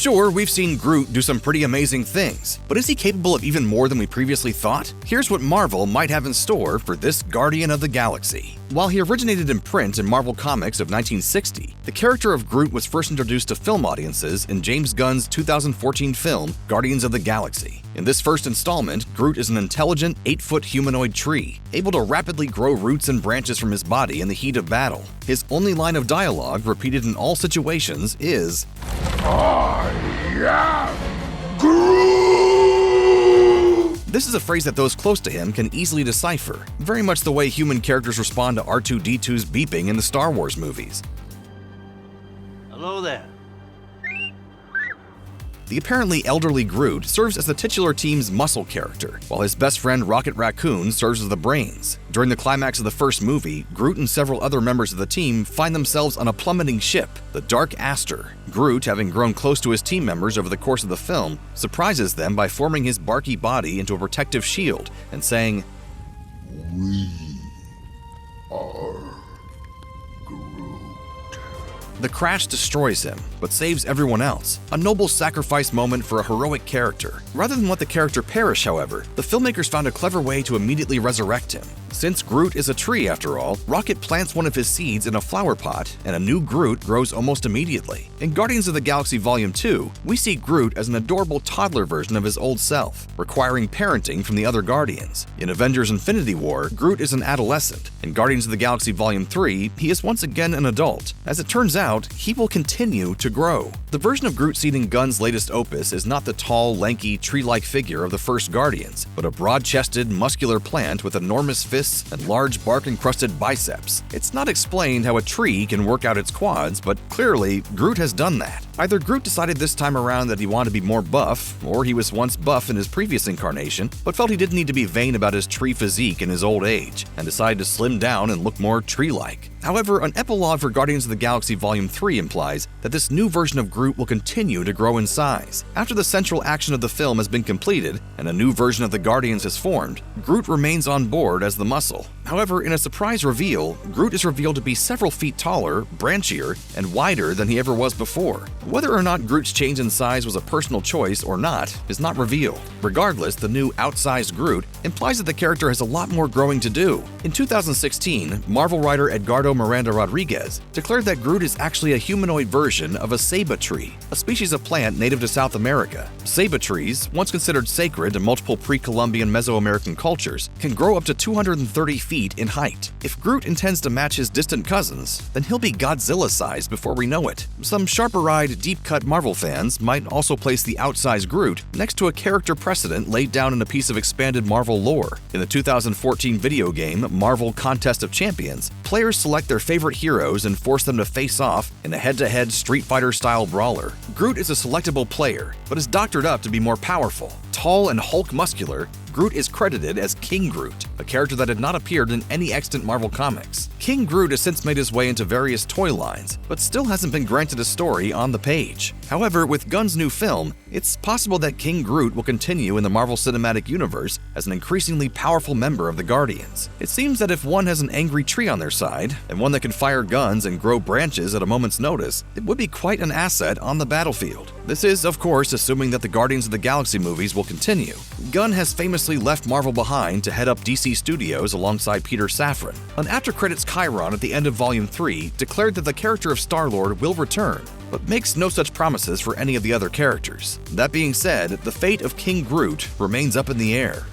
Sure, we've seen Groot do some pretty amazing things, but is he capable of even more than we previously thought? Here's what Marvel might have in store for this Guardian of the Galaxy. While he originated in print in Marvel Comics of 1960, the character of Groot was first introduced to film audiences in James Gunn's 2014 film, Guardians of the Galaxy. In this first installment, Groot is an intelligent, 8-foot humanoid tree, able to rapidly grow roots and branches from his body in the heat of battle. His only line of dialogue, repeated in all situations, is, "I am Groot!" This is a phrase that those close to him can easily decipher, very much the way human characters respond to R2-D2's beeping in the Star Wars movies. Hello there. The apparently elderly Groot serves as the titular team's muscle character, while his best friend Rocket Raccoon serves as the brains. During the climax of the first movie, Groot and several other members of the team find themselves on a plummeting ship, the Dark Aster. Groot, having grown close to his team members over the course of the film, surprises them by forming his barky body into a protective shield and saying, "We are Groot." The crash destroys him, but saves everyone else. A noble sacrifice moment for a heroic character. Rather than let the character perish, however, the filmmakers found a clever way to immediately resurrect him. Since Groot is a tree after all, Rocket plants one of his seeds in a flower pot, and a new Groot grows almost immediately. In Guardians of the Galaxy Volume 2, we see Groot as an adorable toddler version of his old self, requiring parenting from the other Guardians. In Avengers Infinity War, Groot is an adolescent. In Guardians of the Galaxy Volume 3, he is once again an adult. As it turns out, he will continue to grow. The version of Groot seen in Gunn's latest opus is not the tall, lanky, tree-like figure of the first Guardians, but a broad-chested, muscular plant with enormous fists and large bark-encrusted biceps. It's not explained how a tree can work out its quads, but clearly, Groot has done that. Either Groot decided this time around that he wanted to be more buff, or he was once buff in his previous incarnation, but felt he didn't need to be vain about his tree physique in his old age, and decided to slim down and look more tree-like. However, an epilogue for Guardians of the Galaxy Volume 3 implies that this new version of Groot will continue to grow in size. After the central action of the film has been completed, and a new version of the Guardians has formed, Groot remains on board as the muscle. However, in a surprise reveal, Groot is revealed to be several feet taller, branchier, and wider than he ever was before. Whether or not Groot's change in size was a personal choice or not is not revealed. Regardless, the new outsized Groot implies that the character has a lot more growing to do. In 2016, Marvel writer Edgardo Miranda Rodriguez declared that Groot is actually a humanoid version of a ceiba tree, a species of plant native to South America. Ceiba trees, once considered sacred in multiple pre-Columbian Mesoamerican cultures, can grow up to 230 feet in height. If Groot intends to match his distant cousins, then he'll be Godzilla-sized before we know it. Some sharper-eyed, deep-cut Marvel fans might also place the outsized Groot next to a character precedent laid down in a piece of expanded Marvel lore. In the 2014 video game Marvel Contest of Champions, players select their favorite heroes and force them to face off in a head-to-head Street Fighter-style brawler. Groot is a selectable player, but is doctored up to be more powerful. Tall and Hulk muscular, Groot is credited as King Groot, a character that had not appeared in any extant Marvel comics. King Groot has since made his way into various toy lines, but still hasn't been granted a story on the page. However, with Gunn's new film, it's possible that King Groot will continue in the Marvel Cinematic Universe as an increasingly powerful member of the Guardians. It seems that if one has an angry tree on their side, and one that can fire guns and grow branches at a moment's notice, it would be quite an asset on the battlefield. This is, of course, assuming that the Guardians of the Galaxy movies will continue. Gunn has famously left Marvel behind to head up DC Studios alongside Peter Safran. An after-credits chyron at the end of Volume 3 declared that the character of Star-Lord will return, but makes no such promises for any of the other characters. That being said, the fate of King Groot remains up in the air.